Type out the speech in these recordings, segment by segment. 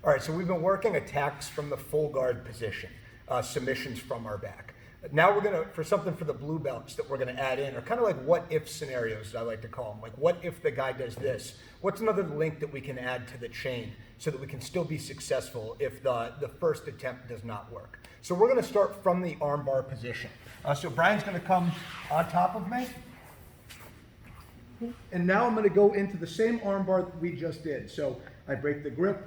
All right, so we've been working attacks from the full guard position, submissions from our back. Now we're gonna, for something for the blue belts that we're gonna add in, are kind of like what if scenarios, as I like to call them. Like what if the guy does this? What's another link that we can add to the chain so that we can still be successful if the first attempt does not work? So we're gonna start from the armbar position. So Brian's gonna come on top of me. And now I'm gonna go into the same armbar that we just did. So I break the grip,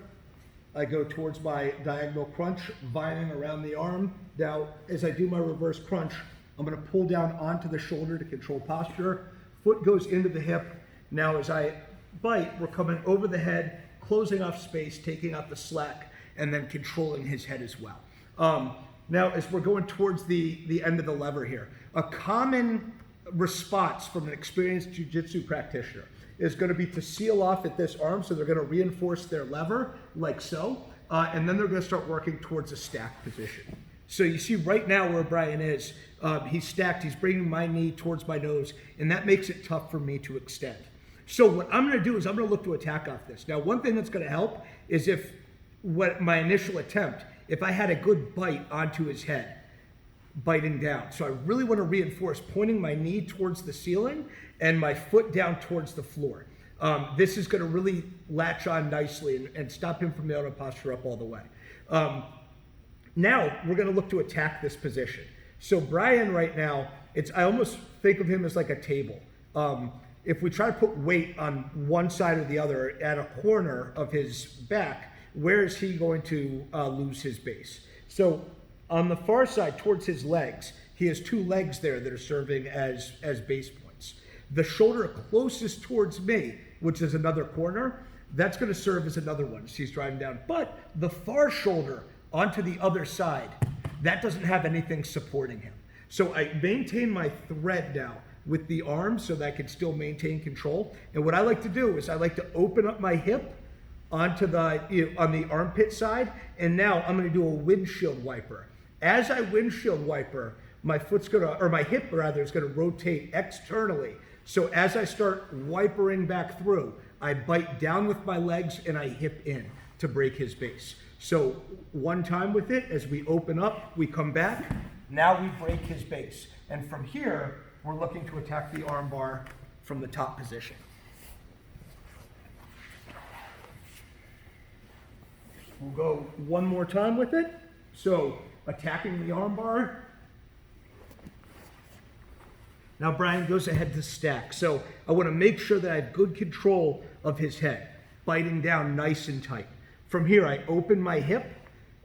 I go towards my diagonal crunch, vining around the arm. Now, as I do my reverse crunch, I'm gonna pull down onto the shoulder to control posture. Foot goes into the hip. Now, as I bite, we're coming over the head, closing off space, taking out the slack, and then controlling his head as well. Now, as we're going towards the end of the lever here, a common response from an experienced jiu-jitsu practitioner is going to be to seal off at this arm, so they're going to reinforce their lever like so, and then they're going to start working towards a stacked position. So you see right now where Brian is, he's stacked, he's bringing my knee towards my nose, and that makes it tough for me to extend. So what I'm going to do is I'm going to look to attack off this. Now, one thing that's going to help is if my initial attempt, if I had a good bite onto his head, biting down. So I really want to reinforce pointing my knee towards the ceiling and my foot down towards the floor. This is going to really latch on nicely and stop him from being able to posture up all the way. Now we're going to look to attack this position. So Brian right now, I almost think of him as like a table. If we try to put weight on one side or the other at a corner of his back, where is he going to lose his base? So on the far side, towards his legs, he has two legs there that are serving as base points. The shoulder closest towards me, which is another corner, that's going to serve as another one as he's driving down. But the far shoulder onto the other side, that doesn't have anything supporting him. So I maintain my thread now with the arm so that I can still maintain control. And what I like to do is I like to open up my hip onto on the armpit side, and now I'm going to do a windshield wiper. As I windshield wiper, my hip rather is going to rotate externally. So as I start wipering back through, I bite down with my legs and I hip in to break his base. So one time with it, as we open up, we come back. Now we break his base. And from here, we're looking to attack the armbar from the top position. We'll go one more time with it. So attacking the armbar. Now Brian goes ahead to stack. So I want to make sure that I have good control of his head, biting down nice and tight. From here, I open my hip.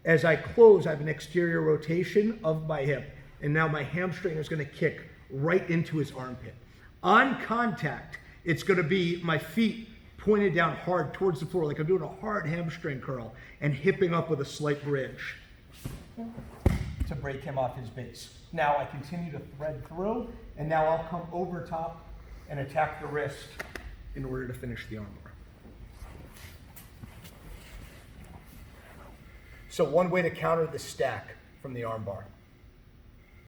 As I close, I have an exterior rotation of my hip. And now my hamstring is going to kick right into his armpit. On contact, it's going to be my feet pointed down hard towards the floor, like I'm doing a hard hamstring curl, and hipping up with a slight bridge to break him off his base. Now I continue to thread through, and now I'll come over top and attack the wrist in order to finish the armbar. So one way to counter the stack from the armbar